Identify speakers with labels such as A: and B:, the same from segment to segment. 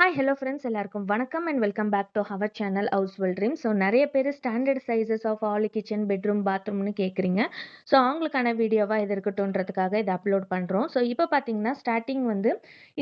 A: Hi hello friends எல்லாருக்கும் வணக்கம் and welcome back to our channel house well dream. So நிறைய பேர் standard sizes of all kitchen bedroom பாத்ரூம்னு கேட்குறீங்க. So அவங்களுக்கான வீடியோவாக இது இருக்கட்டும்ன்றதுக்காக இதை அப்லோட் பண்ணுறோம். ஸோ இப்போ பார்த்தீங்கன்னா ஸ்டார்டிங்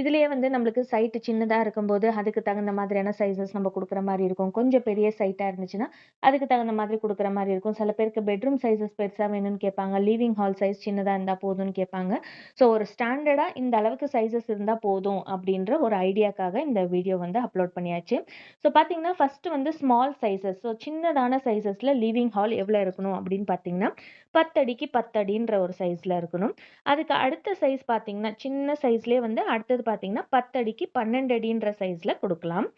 A: இதுலேயே நம்மளுக்கு சைட்டு சின்னதாக இருக்கும்போது அதுக்கு தகுந்த மாதிரியான சைஸஸ் நம்ம கொடுக்குற மாதிரி இருக்கும். கொஞ்சம் பெரிய சைட்டாக இருந்துச்சுன்னா அதுக்கு தகுந்த மாதிரி கொடுக்குற மாதிரி இருக்கும். சில பேருக்கு பெட்ரூம் சைஸஸ் பெருசாக வேணும்னு கேட்பாங்க, லிவிங் ஹால் சைஸ் சின்னதாக இருந்தால் போதும்னு கேட்பாங்க. ஸோ ஒரு ஸ்டாண்டர்டாக இந்த அளவுக்கு சைஸஸ் இருந்தால் போதும் அப்படின்ற ஒரு ஐடியாக்காக இந்த வீடியோ அப்லோட் பண்ணியாச்சு. ஸோ பார்த்தீங்கன்னா ஃபர்ஸ்ட் ஸ்மால் சைஸஸ், ஸோ சின்னதான சைஸஸில் லிவிங் ஹால் எவ்வளோ இருக்கணும் அப்படின்னு பார்த்தீங்கன்னா 10 அடிக்கு 10 அடின்ற ஒரு சைஸில் இருக்கணும். அதுக்கு அடுத்த சைஸ் பார்த்தீங்கன்னா சின்ன சைஸ்லேயே அடுத்தது பார்த்தீங்கன்னா 10 அடிக்கு 12 அடின்ற சைஸில் கொடுக்கலாம்.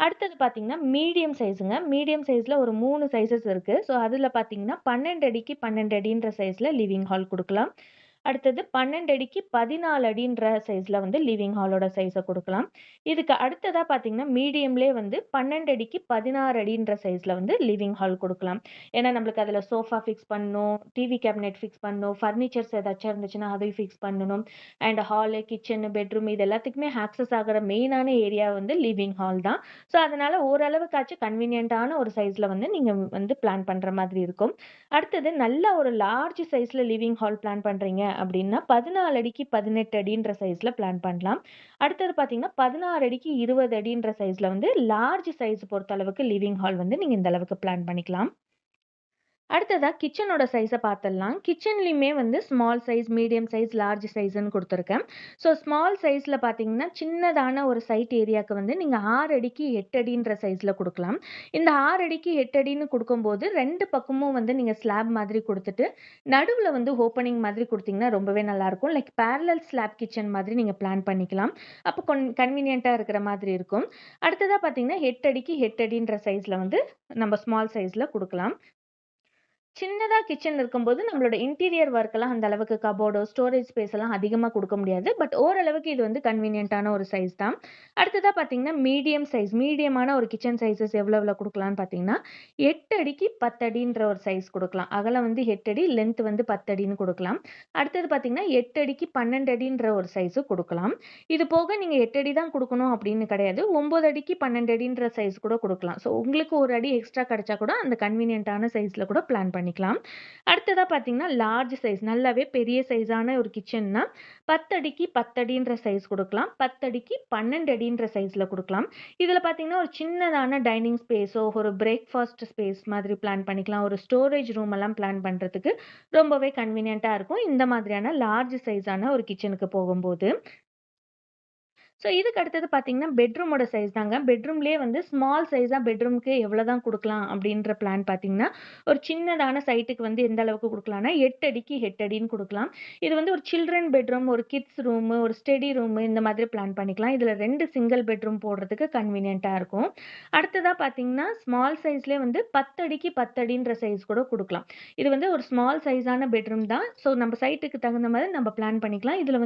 A: அடுத்தது பார்த்தீங்கன்னா மீடியம் சைஸுங்க. மீடியம் சைஸில் ஒரு 3 சைஸஸ் இருக்குது. ஸோ அதில் பார்த்தீங்கன்னா 12 அடிக்கு 12 அடின்ற சைஸில் லிவிங் ஹால் கொடுக்கலாம். அடுத்தது 12 அடிக்கு 14 அடின்ற சைஸில் லிவிங் ஹாலோட சைஸை கொடுக்கலாம். இதுக்கு அடுத்ததாக பார்த்தீங்கன்னா மீடியம்லேயே 12 அடிக்கு 16 அடின்ற சைஸில் லிவிங் ஹால் கொடுக்கலாம். ஏன்னா நம்மளுக்கு அதில் சோஃபா ஃபிக்ஸ் பண்ணணும், டிவி கேபினெட் ஃபிக்ஸ் பண்ணணும், ஃபர்னிச்சர்ஸ் ஏதாச்சும் இருந்துச்சுன்னா அதையும் ஃபிக்ஸ் பண்ணணும். அண்ட் ஹாலு, கிச்சனு, பெட்ரூம் இது எல்லாத்துக்குமே ஆக்சஸ் ஆகிற மெயினான ஏரியா லிவிங் ஹால் தான். ஸோ அதனால் ஓரளவுக்காச்சும் கன்வீனியன்ட்டான ஒரு சைஸில் நீங்கள் பிளான் பண்ணுற மாதிரி இருக்கும். அடுத்தது நல்ல ஒரு லார்ஜ் சைஸில் லிவிங் ஹால் பிளான் பண்ணுறீங்க அப்படின்னா 14 அடிக்கு 18 அடின்ற சைஸில் பிளான் பண்ணலாம். அடுத்தது பார்த்தீங்கன்னா 16 அடிக்கு 20 அடின்ற சைஸில் லார்ஜ் சைஸ் பொறுத்த அளவுக்கு லிவிங் ஹால் நீங்கள் இந்த அளவுக்கு பிளான் பண்ணிக்கலாம். அடுத்ததா கிச்சனோட சைஸை பார்த்துடலாம். கிச்சன்லேயுமே small size, medium size, large சைஸ்ன்னு கொடுத்துருக்கேன். ஸோ ஸ்மால் சைஸில் பார்த்தீங்கன்னா சின்னதான ஒரு சைட் ஏரியாவுக்கு நீங்கள் 6 அடிக்கு 8 அடின்ற சைஸில் கொடுக்கலாம். இந்த 6 அடிக்கு 8 அடின்னு கொடுக்கும்போது 2 பக்கமும் நீங்கள் ஸ்லாப் மாதிரி கொடுத்துட்டு நடுவில் ஓப்பனிங் மாதிரி கொடுத்தீங்கன்னா ரொம்பவே நல்லாயிருக்கும். லைக் பேரலல் ஸ்லாப் கிச்சன் மாதிரி நீங்கள் பிளான் பண்ணிக்கலாம். அப்போ கன்வீனியண்ட்டாக இருக்கிற மாதிரி இருக்கும். அடுத்ததாக பார்த்தீங்கன்னா 8 அடிக்கு 8 அடின்ற சைஸில் நம்ம ஸ்மால் சைஸில் கொடுக்கலாம். சின்னதா கிச்சன் இருக்கும்போது நம்மளோட இன்டீரியர் ஒர்க்கெல்லாம் அந்த அளவுக்கு கபோர்டோ, ஸ்டோரேஜ் ஸ்பேஸ் எல்லாம் அதிகமா குடுக்க முடியாது. பட் ஓரளவுக்கு இது கன்வீனியன்ட்டான ஒரு சைஸ் தான். அடுத்ததா பார்த்தீங்கன்னா, மீடியம் சைஸ். மீடியமான ஒரு கிச்சன் சைஸஸ் எவ்வளோ குடுக்கலாம்னு பார்த்தீங்கன்னா, 8 அடிக்கு 10 அடின்ற ஒரு சைஸ் குடுக்கலாம். அகலம் 8 அடி, லென்த் 10 அடின்னு குடுக்கலாம். அடுத்தது பார்த்தீங்கன்னா, 8 அடிக்கு 12 அடின்ற ஒரு சைஸு குடுக்கலாம். இது போக நீங்க 8 அடி தான் குடுக்கணும் அப்படின்னு கிடையாது. 9 அடிக்கு 12 அடின்ற சைஸ் கூட குடுக்கலாம். ஸோ உங்களுக்கு ஒரு அடி எக்ஸ்ட்ரா கிடைச்சா கூட அந்த கன்வீனியன்ட்டான சைஸ்ல கூட பிளான் பண்ணிக்கலாம். அடுத்ததா பார்த்தீங்கன்னா லார்ஜ் சைஸ், நல்லாவே பெரிய சைஸான ஒரு கிச்சன்னா 10 அடிக்கு 10 அடின்ற சைஸ் கொடுக்கலாம். 10 அடிக்கு 12 அடின்ற சைஸில் கொடுக்கலாம். இதில் பார்த்தீங்கன்னா ஒரு சின்னதான டைனிங் ஸ்பேஸோ, ஒரு பிரேக்ஃபாஸ்ட் ஸ்பேஸ் மாதிரி பிளான் பண்ணிக்கலாம். ஒரு ஸ்டோரேஜ் ரூம் எல்லாம் பிளான் பண்ணுறதுக்கு ரொம்பவே கன்வீனியண்ட்டாக இருக்கும் இந்த மாதிரியான லார்ஜ் சைஸான ஒரு கிச்சனுக்கு போகும்போது. ஸோ இதுக்கு அடுத்தது பார்த்தீங்கன்னா பெட்ரூமோட சைஸ் தாங்க. பெட்ரூம்லேயே ஸ்மால் சைஸாக பெட்ரூம்க்கு எவ்வளோ தான் கொடுக்கலாம் அப்படின்ற பிளான் பார்த்தீங்கன்னா, ஒரு சின்னதான சைட்டுக்கு எந்த அளவுக்கு கொடுக்கலாம்னா 8 அடிக்கு 8 அடின்னு கொடுக்கலாம். இது ஒரு சில்ட்ரன் பெட்ரூம், ஒரு கிட்ஸ் ரூமு, ஒரு ஸ்டடி ரூமு இந்த மாதிரி பிளான் பண்ணிக்கலாம். இதில் 2 சிங்கிள் பெட்ரூம் போடுறதுக்கு கன்வீனியண்ட்டாக இருக்கும். அடுத்ததாக பார்த்தீங்கன்னா ஸ்மால் சைஸ்லேயே 10 அடிக்கு 10 அடின்ற சைஸ் கூட கொடுக்கலாம். இது ஒரு ஸ்மால் சைஸான பெட்ரூம் தான். ஸோ நம்ம சைட்டுக்கு தகுந்த மாதிரி நம்ம பிளான் பண்ணிக்கலாம். இதில்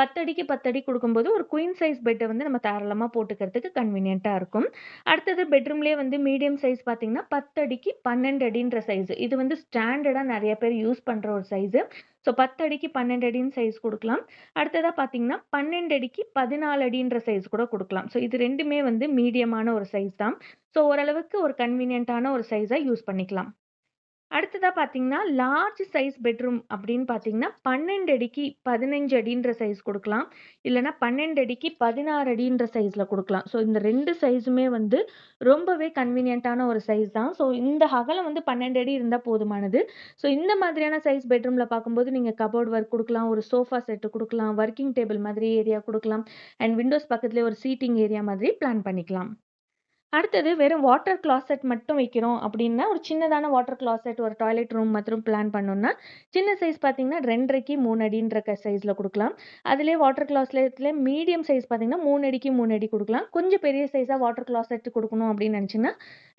A: 10 அடிக்கு 10 அடி கொடுக்கும்போது ஒரு குயின் சைஸ் பெட்டை நம்ம தாராளமாக போட்டுக்கிறதுக்கு கன்வீனியண்ட்டாக இருக்கும். அடுத்தது பெட்ரூம்லேயே மீடியம் சைஸ் பார்த்தீங்கன்னா 10 அடிக்கு 12 அடின்ற சைஸ். இது ஸ்டாண்டர்டாக நிறைய பேர் யூஸ் பண்ணுற ஒரு சைஸு. ஸோ 10 அடிக்கு 12 அடின்னு சைஸ் கொடுக்கலாம். அடுத்ததாக பார்த்தீங்கன்னா 12 அடிக்கு 14 அடின்ற சைஸ் கூட கொடுக்கலாம். ஸோ இது ரெண்டுமே மீடியமான ஒரு சைஸ் தான். ஸோ ஓரளவுக்கு ஒரு கன்வீனியண்ட்டான ஒரு சைஸாக யூஸ் பண்ணிக்கலாம். அடுத்ததா பார்த்தீங்கன்னா, லார்ஜ் சைஸ் பெட்ரூம் அப்படின்னு பார்த்தீங்கன்னா, 12 அடிக்கு 15 அடின்ற சைஸ் குடுக்கலாம். இல்லன்னா 12 அடிக்கு 16 அடின்ற சைஸ்ல குடுக்கலாம். ஸோ இந்த 2 சைஸுமே ரொம்பவே கன்வீனியன்ட்டான ஒரு சைஸ் தான். ஸோ இந்த அகலம் 12 அடி இருந்தா போதுமானது. ஸோ இந்த மாதிரியான சைஸ் பெட்ரூம்ல பார்க்கும்போது நீங்க கபோர்ட் ஒர்க் குடுக்கலாம், ஒரு சோஃபா செட் குடுக்கலாம், வொர்க்கிங் டேபிள் மாதிரி ஏரியா குடுக்கலாம். அண்ட் விண்டோஸ் பக்கத்திலேயே ஒரு சீட்டிங் ஏரியா மாதிரி பிளான் பண்ணிக்கலாம். அடுத்தது வெறும் வாட்டர் கிளாசெட் மட்டும் வைக்கிறோம் அப்படின்னா, ஒரு சின்னதான வாட்டர் கிளாசெட், ஒரு டாய்லெட் ரூம் மற்றும் பிளான் பண்ணோம்னா, சின்ன சைஸ் பார்த்தீங்கன்னா 2.5க்கு 3 அடின்ற சைஸ்ல குடுக்கலாம். அதிலேயே வாட்டர் கிளாசெட்ல மீடியம் சைஸ் பார்த்தீங்கன்னா 3 அடிக்கு 3 அடி குடுக்கலாம். கொஞ்சம் பெரிய சைஸா வாட்டர் கிளாசெட் குடுக்கணும் அப்படின்னு நினைச்சீங்கன்னா,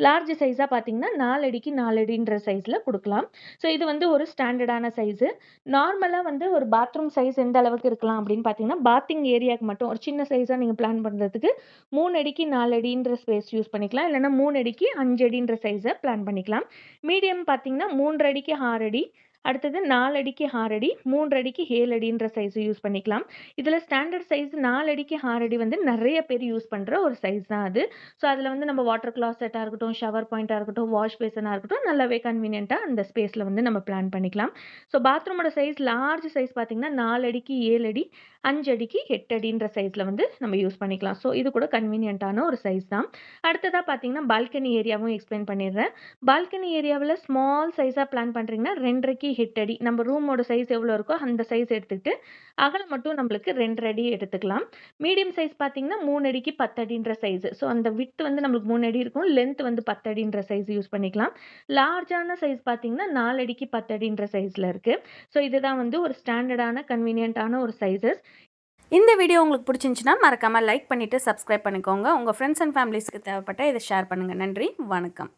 A: லார்ஜ் சைஸா பார்த்தீங்கன்னா 4 அடிக்கு 4 அடின்ற சைஸ்ல குடுக்கலாம். ஸோ இது ஒரு ஸ்டாண்டர்டான சைஸு. நார்மலா ஒரு பாத்ரூம் சைஸ் எந்த அளவுக்கு இருக்கலாம் அப்படின்னு பார்த்தீங்கன்னா, பாத்திங் ஏரியாக்கு மட்டும் ஒரு சின்ன சைஸா நீங்க பிளான் பண்றதுக்கு 3 அடிக்கு 4 அடின்ற ஸ்பேஸ் யூஸ் பண்ணிக்கலாம். இல்லன்னா 3 அடிக்கு 5 அடின்ற சைஸ பிளான் பண்ணிக்கலாம். மீடியம் பார்த்தீங்கன்னா 3 அடிக்கு 6 அடி. அடுத்தது 4 அடிக்கு 6 அடி, 3 அடிக்கு 7 அடின்ற சைஸ் யூஸ் பண்ணிக்கலாம். இதில ஸ்டாண்டர்ட் சைஸ் 4 அடிக்கு 6 அடி வந்து நெறைய பேர் யூஸ் பண்ற ஒரு சைஸ் தான் அது. ஸோ அதில வந்து நம்ம வாட்டர் கிளாசெட்டா இருக்கட்டும், ஷவர் பாயிண்ட்டா இருக்கட்டும், வாஷ் பேசினா இருக்கட்டும், நல்லாவே கன்வீனியன்ட்டா அந்த ஸ்பேஸ்ல வந்து நம்ம பிளான் பண்ணிக்கலாம். ஸோ பாத்ரூமோட சைஸ் லார்ஜ் சைஸ் பார்த்தீங்கன்னா 4 அடிக்கு 7 அடி, 5 அடிக்கு 8 அடின்ற சைஸ்ல வந்து நம்ம யூஸ் பண்ணிக்கலாம். ஸோ இது கூட கன்வீனியன்ட்டான ஒரு சைஸ் தான். அடுத்ததா பார்த்தீங்கன்னா, பால்கனி ஏரியாவும் எக்ஸ்பிளைன் பண்ணிடுறேன். பால்கனி ஏரியாவுல ஸ்மால் சைஸா பிளான் பண்றீங்கன்னா 2 1/2க்கு 8 அடி. நம்ம ரூமோட சைஸ் எவ்வளோ இருக்கோ அந்த சைஸ் எடுத்துக்கிட்டு, அகலம் மட்டும் நம்மளுக்கு 2 1/2 அடி எடுத்துக்கலாம். மீடியம் சைஸ் பார்த்தீங்கன்னா 3 அடிக்கு 10 அடின்ற சைஸ். ஸோ அந்த விட்த் வந்து நம்மளுக்கு 3 அடி இருக்கும். லென்த் வந்து 10 அடின்ற சைஸ் யூஸ் பண்ணிக்கலாம். லார்ஜான சைஸ் பார்த்தீங்கன்னா 4 அடிக்கு 10 அடின்ற சைஸ்ல இருக்கு. ஸோ இதுதான் வந்து ஒரு ஸ்டாண்டர்டான கன்வீனியன்ட்டான ஒரு சைஸஸ்.
B: இந்த வீடியோ உங்களுக்கு பிடிச்சிருந்துச்சுன்னா மறக்காமல் லைக் பண்ணிவிட்டு சப்ஸ்கிரைப் பண்ணிக்கோங்க. உங்கள் ஃப்ரெண்ட்ஸ் அண்ட் ஃபேமிலிஸ்க்கு தேவைப்பட்ட இதை ஷேர் பண்ணுங்கள். நன்றி, வணக்கம்.